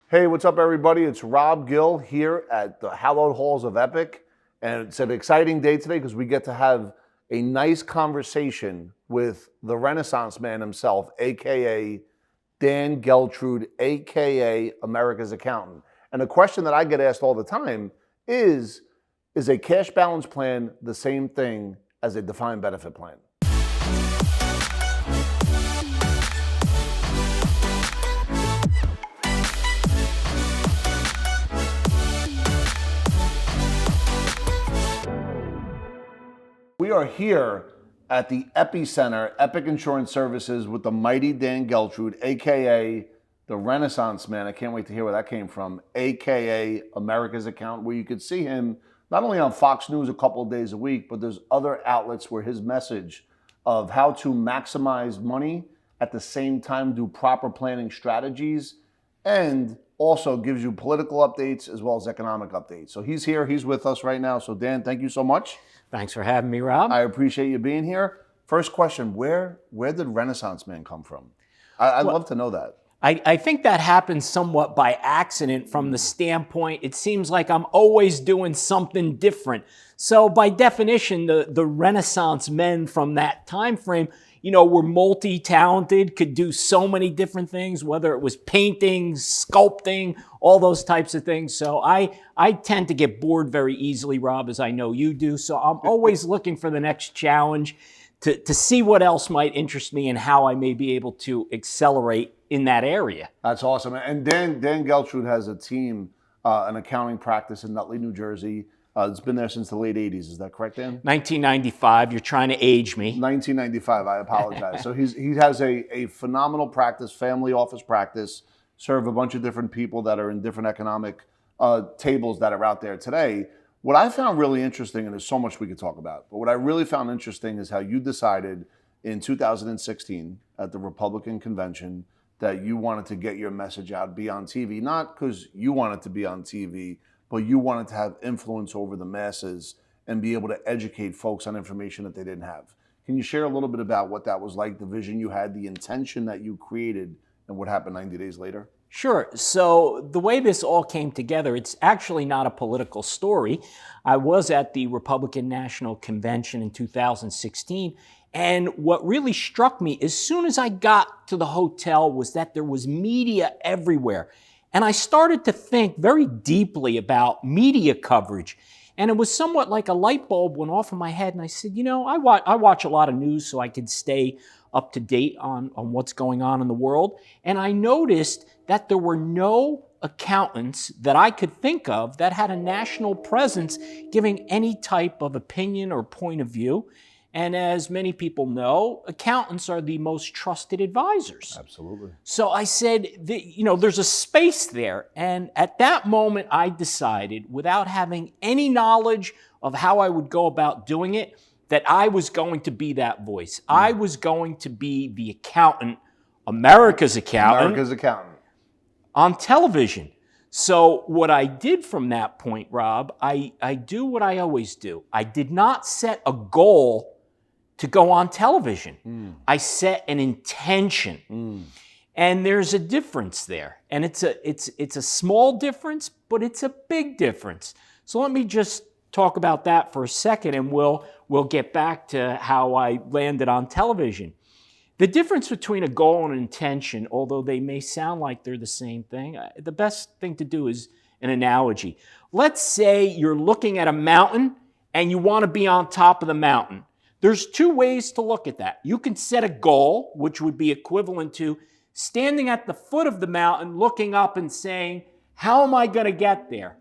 Hey, what's up, everybody? It's Rob Gill here at the hallowed halls of Epic. And it's an exciting day today because we get to have a nice conversation with the Renaissance man himself, a.k.a. Dan Geltrude, a.k.a. America's Accountant. And a question that I get asked all the time is a cash balance plan the same thing as a defined benefit plan? We are here at the epicenter, Epic Insurance Services, with the mighty Dan Geltrude, a.k.a. the Renaissance Man. I can't wait to hear where that came from, a.k.a. America's Accountant, where you could see him not only on Fox News a couple of days a week, but there's other outlets where his message of how to maximize money at the same time do proper planning strategies and also gives you political updates as well as economic updates. So he's here, he's with us right now. So Dan, thank you so much. Thanks for having me, Rob. I appreciate you being here. First question, where did Renaissance Man come from? I'd love to know that. I think that happens somewhat by accident from the standpoint, it seems like I'm always doing something different. So by definition, the Renaissance men from that time frame, were multi-talented, could do so many different things, whether it was painting, sculpting, all those types of things. So I tend to get bored very easily, Rob, as I know you do. So I'm always looking for the next challenge to see what else might interest me and how I may be able to accelerate in that area. That's awesome. And Dan Geltrude has a team, an accounting practice in Nutley, New Jersey. It's been there since the late 80s. Is that correct, Dan? 1995. You're trying to age me. 1995. I apologize. So he has a phenomenal practice, family office practice, serve a bunch of different people that are in different economic tables that are out there today. What I found really interesting, and there's so much we could talk about, but what I really found interesting is how you decided in 2016 at the Republican convention that you wanted to get your message out, be on TV, not because you wanted to be on TV, but you wanted to have influence over the masses and be able to educate folks on information that they didn't have. Can you share a little bit about what that was like, the vision you had, the intention that you created, and what happened 90 days later? Sure. So the way this all came together, it's actually not a political story. I was at the Republican National Convention in 2016, and what really struck me as soon as I got to the hotel was that there was media everywhere. And I started to think very deeply about media coverage. And it was somewhat like a light bulb went off in my head. And I said, I watch a lot of news so I could stay up to date on what's going on in the world. And I noticed that there were no accountants that I could think of that had a national presence giving any type of opinion or point of view. And as many people know, accountants are the most trusted advisors. Absolutely. So I said, there's a space there. And at that moment, I decided, without having any knowledge of how I would go about doing it, that I was going to be that voice. I was going to be the accountant, America's accountant. On television. So what I did from that point, Rob, I do what I always do. I did not set a goal to go on television. I set an intention. And there's a difference there. And it's a small difference, but it's a big difference. So let me just talk about that for a second, and we'll get back to how I landed on television. The difference between a goal and an intention, although they may sound like they're the same thing, the best thing to do is an analogy. Let's say you're looking at a mountain and you want to be on top of the mountain. There's two ways to look at that. You can set a goal, which would be equivalent to standing at the foot of the mountain, looking up and saying, how am I going to get there?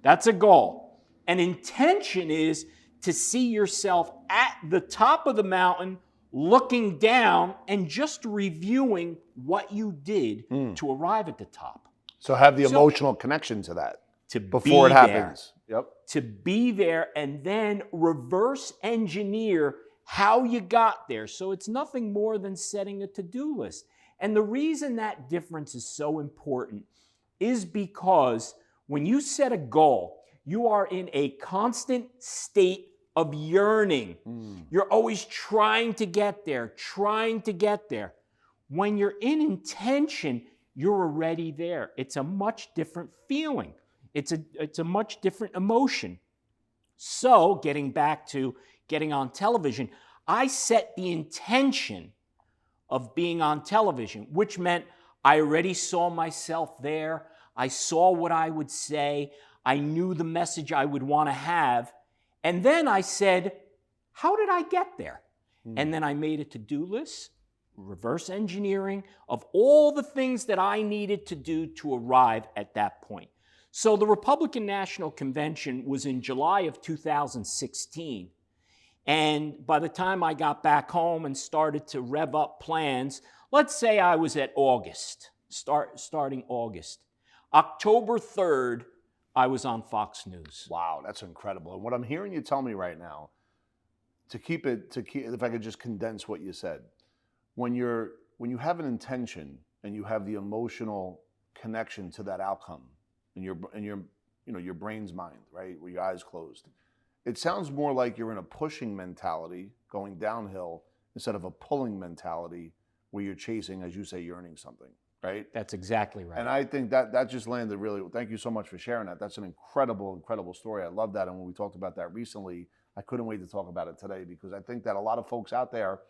That's a goal. An intention is to see yourself at the top of the mountain, looking down and just reviewing what you did to arrive at the top. So have the emotional connection to that before it happens. Yep. To be there and then reverse engineer how you got there. So it's nothing more than setting a to-do list. And the reason that difference is so important is because when you set a goal, you are in a constant state of yearning. You're always trying to get there, trying to get there. When you're in intention, you're already there. It's a much different feeling. It's a much different emotion. So getting back to getting on television, I set the intention of being on television, which meant I already saw myself there. I saw what I would say. I knew the message I would want to have. And then I said, how did I get there? And then I made a to-do list, reverse engineering of all the things that I needed to do to arrive at that point. So the Republican National Convention was in July of 2016. And by the time I got back home and started to rev up plans, let's say I was at August, starting August. October 3rd, I was on Fox News. Wow, that's incredible. And what I'm hearing you tell me right now, if I could just condense what you said, when you have an intention and you have the emotional connection to that outcome in your brain's mind, right, where your eyes closed, it sounds more like you're in a pushing mentality going downhill instead of a pulling mentality where you're chasing, as you say, yearning something, right? That's exactly right. And I think that just landed really, thank you so much for sharing that. That's an incredible, incredible story. I love that. And when we talked about that recently, I couldn't wait to talk about it today, because I think that a lot of folks out there,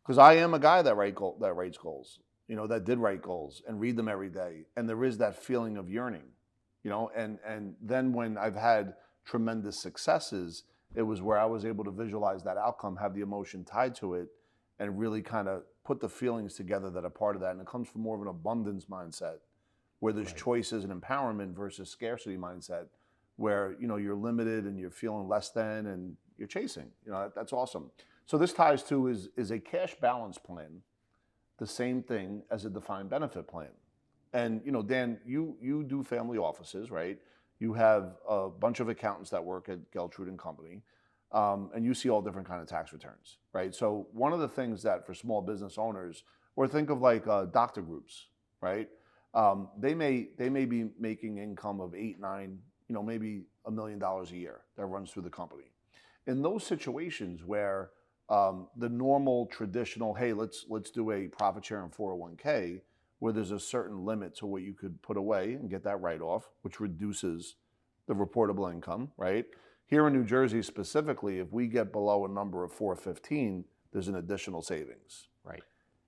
because I am a guy that writes goals, that did write goals and read them every day. And there is that feeling of yearning, and then when I've had tremendous successes, it was where I was able to visualize that outcome, have the emotion tied to it, and really kind of put the feelings together that are part of that. And it comes from more of an abundance mindset, where there's choices and empowerment versus scarcity mindset, where you're limited and you're feeling less than and you're chasing. That's awesome. So this ties to is a cash balance plan the same thing as a defined benefit plan? And Dan, you do family offices, right? You have a bunch of accountants that work at Geltrude and Company, and you see all different kind of tax returns, right? So one of the things that for small business owners, or think of like doctor groups, right? They may be making income of 8, 9, maybe $1 million a year that runs through the company. In those situations where the normal traditional, hey, let's do a profit share in 401k, where there's a certain limit to what you could put away and get that write-off, which reduces the reportable income, right? Here in New Jersey specifically, if we get below a number of 415, there's an additional savings. Right.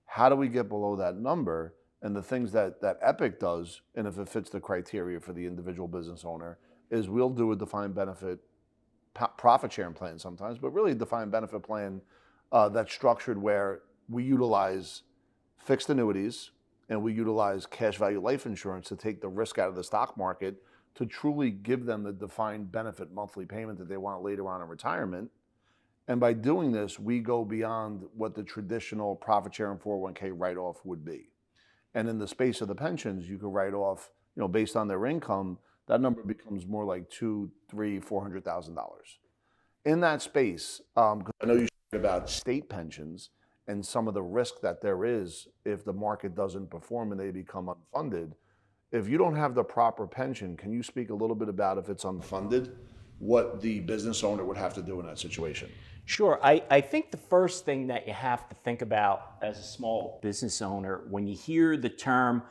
How do we get below that number? And the things that Epic does, and if it fits the criteria for the individual business owner, is we'll do a defined benefit profit sharing plan sometimes, but really a defined benefit plan that's structured where we utilize fixed annuities and we utilize cash value life insurance to take the risk out of the stock market to truly give them the defined benefit monthly payment that they want later on in retirement. And by doing this, we go beyond what the traditional profit sharing 401k write-off would be. And in the space of the pensions, you could write off, based on their income, that number becomes more like $200,000, $300,000, $400,000. In that space, because I know you shared about state pensions and some of the risk that there is if the market doesn't perform and they become unfunded. If you don't have the proper pension, can you speak a little bit about, if it's unfunded, what the business owner would have to do in that situation? Sure. I think the first thing that you have to think about as a small business owner, when you hear the term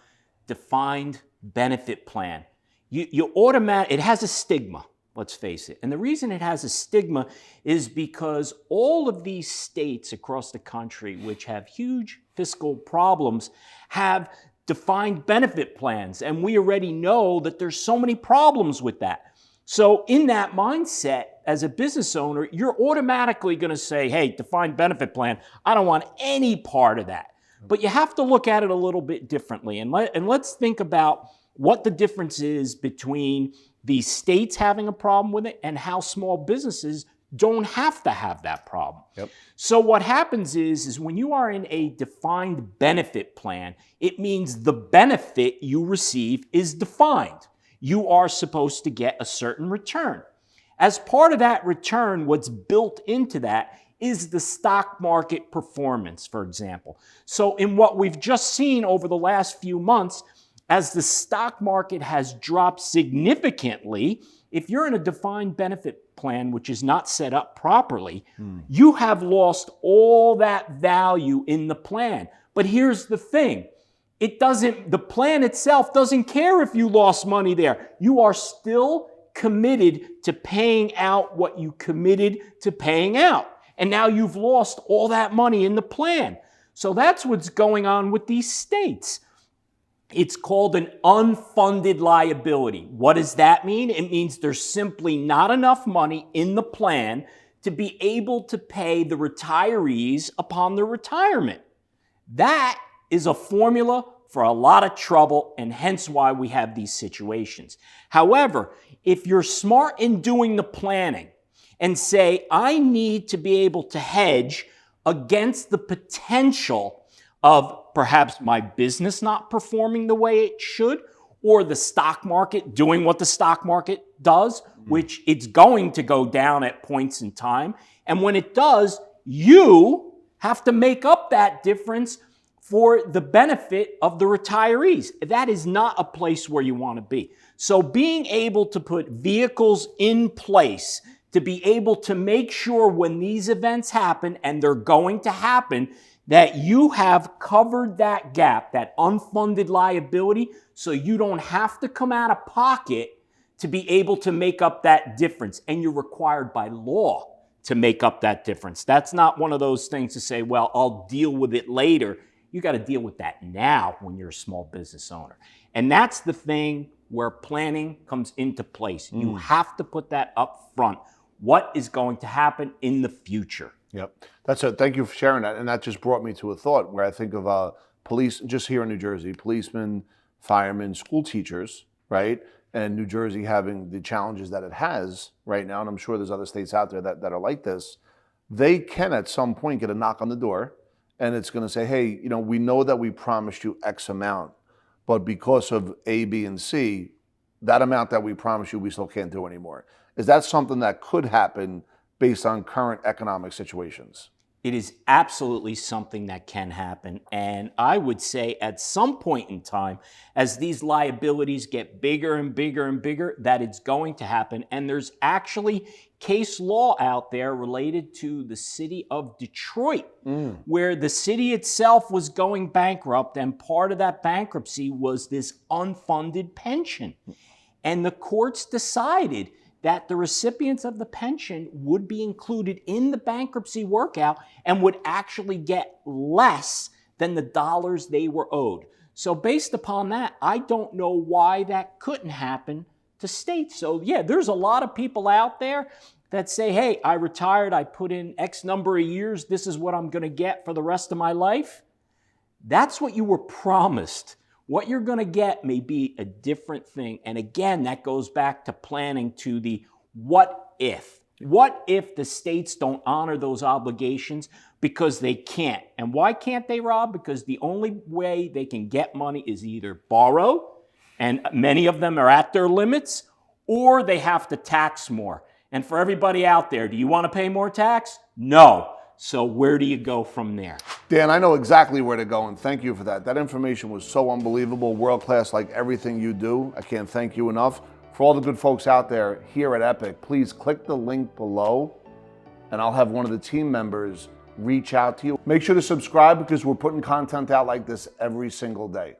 defined benefit plan, it has a stigma, let's face it. And the reason it has a stigma is because all of these states across the country, which have huge fiscal problems, have defined benefit plans. And we already know that there's so many problems with that. So in that mindset, as a business owner, you're automatically going to say, hey, defined benefit plan, I don't want any part of that. But you have to look at it a little bit differently. And let's think about what the difference is between the states having a problem with it and how small businesses don't have to have that problem. Yep. So what happens is when you are in a defined benefit plan, it means the benefit you receive is defined. You are supposed to get a certain return. As part of that return, what's built into that is the stock market performance, for example. So in what we've just seen over the last few months, as the stock market has dropped significantly, if you're in a defined benefit plan which is not set up properly, you have lost all that value in the plan. But here's the thing. the plan itself doesn't care if you lost money there. You are still committed to paying out what you committed to paying out. And now you've lost all that money in the plan. So that's what's going on with these states. It's called an unfunded liability. What does that mean? It means there's simply not enough money in the plan to be able to pay the retirees upon their retirement. That is a formula for a lot of trouble, and hence why we have these situations. However, if you're smart in doing the planning and say, I need to be able to hedge against the potential of perhaps my business not performing the way it should, or the stock market doing what the stock market does, which it's going to go down at points in time. And when it does, you have to make up that difference for the benefit of the retirees. That is not a place where you want to be. So being able to put vehicles in place to be able to make sure when these events happen, and they're going to happen, that you have covered that gap, that unfunded liability, so you don't have to come out of pocket to be able to make up that difference. And you're required by law to make up that difference. That's not one of those things to say, well, I'll deal with it later. You got to deal with that now when you're a small business owner. And that's the thing where planning comes into place. You have to put that up front. What is going to happen in the future? Yep. That's it. Thank you for sharing that. And that just brought me to a thought where I think of police, just here in New Jersey, policemen, firemen, school teachers, right? And New Jersey having the challenges that it has right now, and I'm sure there's other states out there that are like this, they can at some point get a knock on the door, and it's going to say, hey, we know that we promised you X amount, but because of A, B, and C, that amount that we promised you, we still can't do anymore. Is that something that could happen based on current economic situations? It is absolutely something that can happen. And I would say at some point in time, as these liabilities get bigger and bigger and bigger, that it's going to happen. And there's actually case law out there related to the city of Detroit, where the city itself was going bankrupt, and part of that bankruptcy was this unfunded pension. And the courts decided that the recipients of the pension would be included in the bankruptcy workout and would actually get less than the dollars they were owed. So based upon that, I don't know why that couldn't happen to states. So yeah, there's a lot of people out there that say, hey, I retired, I put in X number of years, this is what I'm going to get for the rest of my life. That's what you were promised. What you're going to get may be a different thing. And again, that goes back to planning, to the what if. What if the states don't honor those obligations because they can't? And why can't they, Rob? Because the only way they can get money is either borrow, and many of them are at their limits, or they have to tax more. And for everybody out there, do you want to pay more tax? No. So where do you go from there? Dan, I know exactly where to go, and thank you for that. That information was so unbelievable, world-class, like everything you do. I can't thank you enough. For all the good folks out there here at Epic, please click the link below, and I'll have one of the team members reach out to you. Make sure to subscribe because we're putting content out like this every single day.